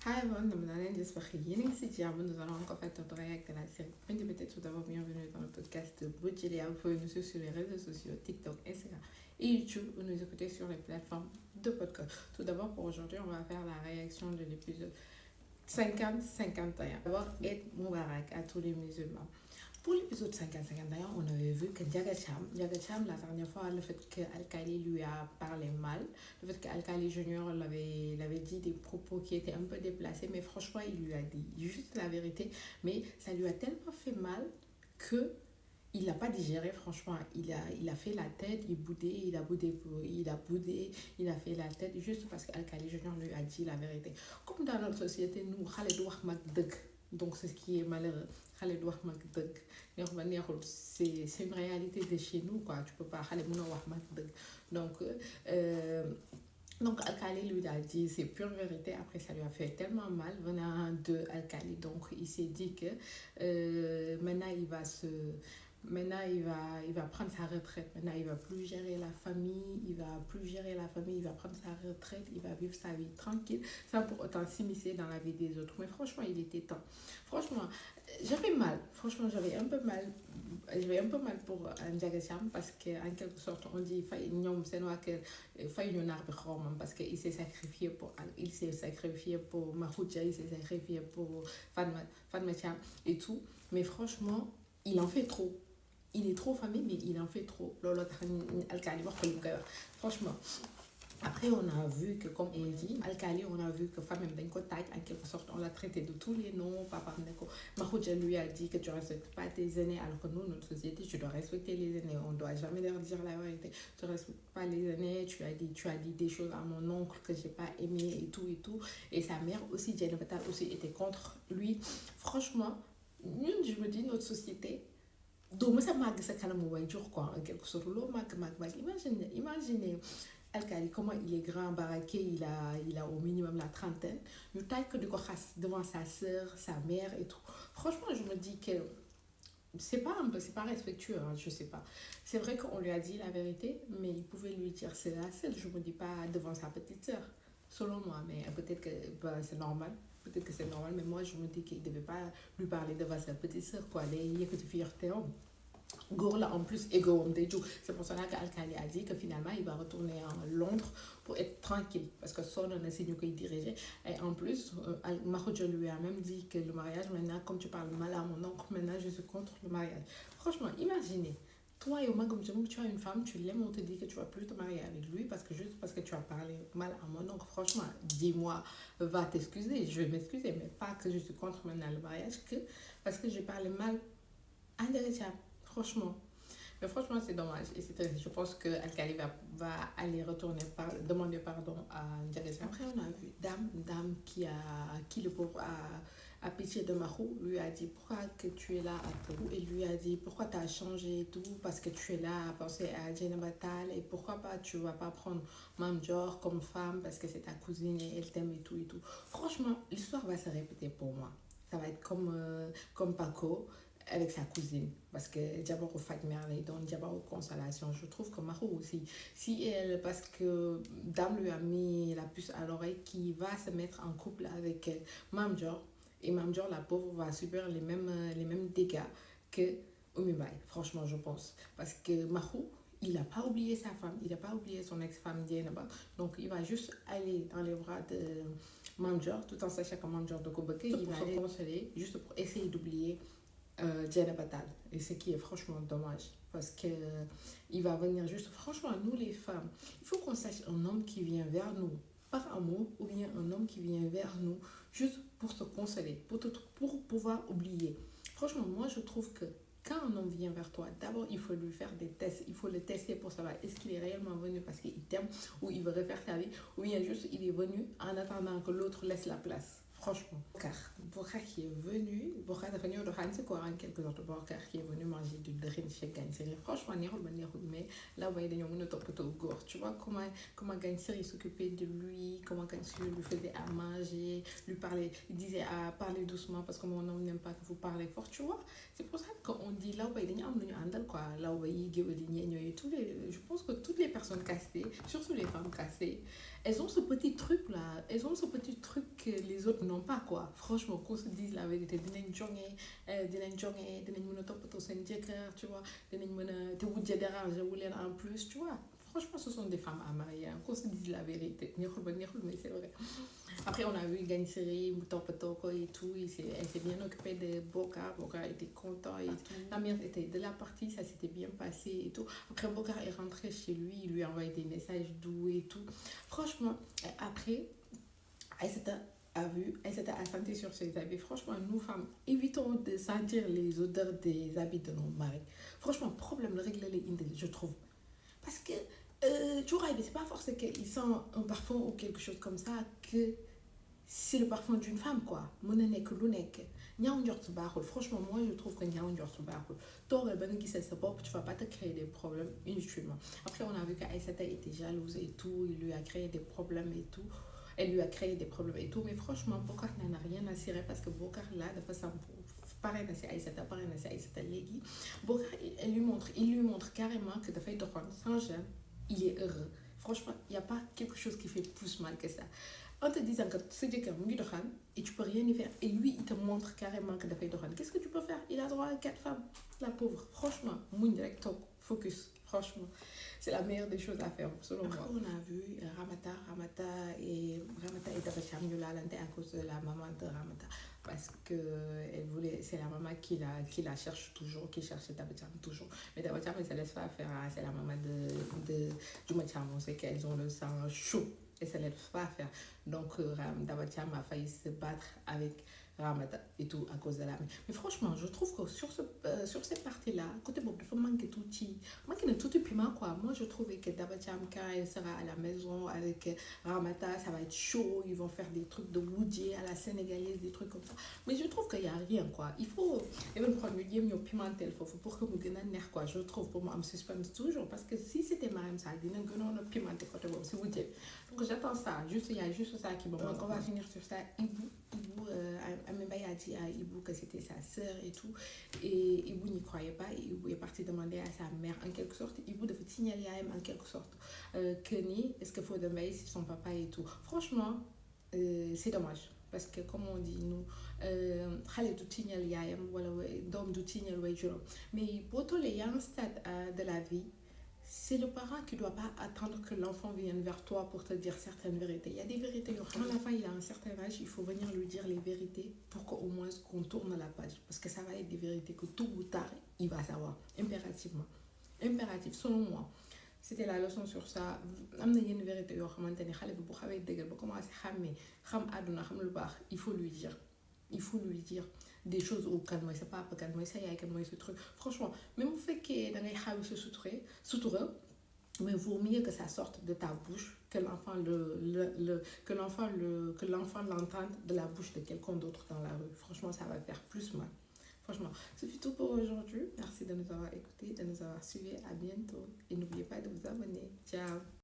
Hi everyone, j'espère que yéen si jàmm. Nous allons encore faire notre réact à la série Independent. Tout d'abord, bienvenue dans le podcast Boudjili. Vous pouvez nous suivre sur les réseaux sociaux, TikTok, Instagram et YouTube, ou nous écouter sur les plateformes de podcast. Tout d'abord, pour aujourd'hui, on va faire la réaction de l'épisode 50-51. D'abord, Eid Moubarak à tous les musulmans. Pour l'épisode 50-51, on avait vu que Ndiaga Cham, la dernière fois, le fait qu'Al-Khali lui a parlé mal, le fait qu'Al-Khali Junior l'avait dit des propos qui étaient un peu déplacés, mais franchement, il lui a dit juste la vérité, mais ça lui a tellement fait mal que il n'a pas digéré, franchement. Il a fait la tête, il a fait la tête juste parce qu'Al-Khali Junior lui a dit la vérité. Comme dans notre société, nous, Khaled Ouahmak Deg. Donc, c'est ce qui est malheureux. Khaled Ouahmak Deg. C'est une réalité de chez nous, quoi. Tu peux pas Khaled Ouahmak Deg. Donc, euh, donc Al-Khali lui a dit c'est pure vérité. Après, ça lui a fait tellement mal venant de Al-Khali. Donc, il s'est dit que maintenant, il va prendre sa retraite. Maintenant, il va plus gérer la famille. Il va prendre sa retraite. Il va vivre sa vie tranquille sans pour autant s'immiscer dans la vie des autres. Mais franchement, il était temps. Franchement, j'avais mal. Franchement, j'avais un peu mal. J'avais un peu mal pour Ndiaga Cham parce qu'en quelque sorte, on dit parce qu'il s'est sacrifié pour Mahouja, il s'est sacrifié pour Fatma Cham et tout. Mais franchement, il en fait trop. Il est trop famille, mais il en fait trop. Franchement. Après, on a vu que, comme il dit, Al-Khali, on a vu que femme Benko Taï, en quelque sorte, on l'a traité de tous les noms. Papa Neko, Mahouja lui a dit que tu ne respectes pas tes aînés, alors que nous, notre société, tu dois respecter les aînés. On ne doit jamais leur dire la vérité. Tu ne respectes pas les aînés, tu as dit des choses à mon oncle que je n'ai pas aimé et tout et tout. Et sa mère aussi, Jenna Batal aussi, était contre lui. Franchement, nous, je me dis, notre société, donc ça m'a sa kanamu wayjur quoi en quelque sorte lo mag imaginez Al-Khali comment il est grand baraqué il a au minimum la trentaine ñu taille que du ko xas devant sa sœur sa mère et tout. Franchement, je me dis que c'est pas respectueux, hein, je sais pas. C'est vrai qu'on lui a dit la vérité, mais il pouvait lui dire c'est la seule, je me dis pas devant sa petite sœur, selon moi. Mais peut-être que c'est normal. Peut-être que c'est normal, mais moi je me dis qu'il ne devait pas lui parler devant sa petite sœur, quoi. Les que tu fierté homme. Gourla en plus ego c'est pour cela qu'Al-Khali a dit que finalement il va retourner en Londres pour être tranquille parce que son on a signé qu'il dirigeait. Et en plus Mahouja lui a même dit que le mariage maintenant, comme tu parles mal à mon oncle, maintenant je suis contre le mariage. Franchement, imaginez toi et Omar, comme tu as une femme, tu l'aimes, on te dit que tu vas plus te marier avec lui parce que juste parce que tu as parlé mal à mon oncle. Franchement, dis-moi, va t'excuser, je vais m'excuser, mais pas que je suis contre maintenant le mariage, que parce que j'ai parlé mal à Ndiaga. Franchement. Mais franchement, c'est dommage. Et c'est triste. Je pense que Al-Khali va aller demander pardon à Ndiaga. Après, on a vu qui le pauvre a pitié de Mahou, lui a dit pourquoi que tu es là à tout. Et lui a dit pourquoi tu as changé et tout, parce que tu es là à penser à Jenna Batal. Et pourquoi pas tu vas pas prendre Mamjor comme femme parce que c'est ta cousine et elle t'aime et tout et tout. Franchement, l'histoire va se répéter pour moi. Ça va être comme Paco avec sa cousine parce que Diabaro Fatmer les donne Diabaro Consolation. Je trouve que Mahou aussi, si elle, parce que Dame lui a mis la puce à l'oreille qui va se mettre en couple avec Mamjor, et Mamjor la pauvre va subir les mêmes dégâts que Oumibay, franchement je pense, parce que Mahou il n'a pas oublié sa femme, il n'a pas oublié son ex-femme Dienaba, donc il va juste aller dans les bras de Mamjor tout en sachant que Mamjor de Kobeke, il va se consoler juste pour essayer d'oublier Jenna Batal. Et ce qui est franchement dommage. Parce que il va venir juste. Franchement, nous les femmes, il faut qu'on sache un homme qui vient vers nous par amour ou bien un homme qui vient vers nous juste pour se consoler, pour pouvoir oublier. Franchement, moi je trouve que quand un homme vient vers toi, d'abord il faut lui faire des tests, il faut le tester pour savoir est-ce qu'il est réellement venu parce qu'il t'aime ou il veut refaire sa vie ou bien juste il est venu en attendant que l'autre laisse la place. Franchement, Bokar qui est venu, Bokar a venu au Hansi quoi en quelque sorte, Bokar qui est venu manger du drin chez Gagne. Franchement, mais là, ouais, il y a un top gore. Tu vois comment Gagne s'occupait de lui, comment Gagne lui faisait à manger, lui parlait, il disait à parler doucement parce que mon homme n'aime pas que vous parlez fort, tu vois. C'est pour ça qu'on dit là, ouais, il y a un quoi, là, ouais, je pense que toutes les personnes cassées, surtout les femmes cassées, elles ont ce petit truc là, elles ont ce petit truc que les autres non pas quoi. Franchement, qu'on se dise la vérité. Dinañ mën a toppatoo seen jëkkër, tu vois. Dinañ mën a te wujje déranger wu leen en plus, tu vois. Franchement, ce sont des femmes à marier, hein. Qu'on se dise la vérité. Neexul ba neexul, mais c'est vrai. Après, on a vu Gagne Seri, Moutopatoko et tout. Elle s'est bien occupée de Boka. Boka était content et tout. La mère était de la partie, ça s'était bien passé et tout. Après, Boka est rentré chez lui, il lui a envoyé des messages doux et tout. Franchement, après, Aïssata Aïssata a senti sur ses habits. Franchement, nous femmes, évitons de sentir les odeurs des habits de nos maris. Franchement, problème, le règle les indés, je trouve. Parce que, tu vois, c'est pas forcément qu'il sent un parfum ou quelque chose comme ça que c'est le parfum d'une femme quoi mën na nekk lu nekk ñaaw njort baaxul franchement moi je trouve que ñaaw njort baaxul toogal ba nga gisal sa bopp tu vas pas te créer des problèmes inutilement après on a vu qu'Aïssata était jalouse et tout il lui a créé des problèmes et tout elle lui a créé des problèmes et tout mais franchement Bokar n'en a rien à cirer parce que Bokar là dafa sam pare na si Aïssata léegi Bokar il lui montre carrément que dafay doxoon sans gêne il est heureux franchement il y a pas quelque chose qui fait plus mal que ça en te disant que ce Dieu et tu peux rien y faire. Et lui, il te montre carrément que tu doxan. Qu'est-ce que tu peux faire? Il a droit à 4 femmes. La pauvre. Franchement, moun direct talk. Focus. Franchement, c'est la meilleure des choses à faire, selon moi. Après, on a vu Ramata et Dabacham à cause de la maman de Ramata. Parce que c'est la maman qui la cherche toujours, qui cherche Dabacham toujours. Mais Dabacham, elle ne se laisse pas faire. C'est la maman de Jumacham. On sait qu'elles ont le sang chaud et ça ne laisse pas faire. Donc, Dabacham a failli se battre avec Ramata et tout à cause de la mère. Mais franchement, je trouve que sur cette partie-là, côté Bob, il faut manquer tout de piment quoi. Moi, je trouvais que Dabacham, quand elle sera à la maison avec Ramata, ça va être chaud. Ils vont faire des trucs de Woodier à la sénégalaise, des trucs comme ça. Mais je trouve qu'il n'y a rien quoi. Il faut même prendre le game, il pimentel pour que vous gagnez nerf quoi. Je trouve pour moi, je me suspense toujours parce que si c'était Marem ça, il y a un pimenté côté Bob, c'est Woodier. Donc j'attends ça. Il y a juste ça qui me manque. On va finir sur ça. Ibou Amembaye a dit à Ibou que c'était sa sœur et tout. Et Ibou n'y croyait pas. Et Ibou est parti demander à sa mère en quelque sorte. Ibou devait signaler à elle en quelque sorte que ni est-ce qu'il faut demander c'est son papa et tout. Franchement, c'est dommage. Parce que comme on dit nous, xale du tignal yaayam wala doom du tignal way juróom mais boo tollee y a un stade de la vie c'est le parent qui ne doit pas attendre que l'enfant vienne vers toi pour te dire certaines vérités. Il y a des vérités. Quand l'enfant il a un certain âge, il faut venir lui dire les vérités pour qu'au moins qu'on tourne la page. Parce que ça va être des vérités que tôt ou tard, il va savoir. Impérativement. Impératif, selon moi. C'était la leçon sur ça. Il y a une vérité. Il faut lui dire. Il faut lui dire des choses au calme, c'est pas calme, ça y a calme ce truc. Franchement, même au fait que dans les xawi se suture, mais vaut mieux que ça sorte de ta bouche que l'enfant l'entende de la bouche de quelqu'un d'autre dans la rue. Franchement, ça va faire plus mal. Franchement, c'est tout pour aujourd'hui. Merci de nous avoir écoutés, de nous avoir suivis. À bientôt. Et n'oubliez pas de vous abonner. Ciao.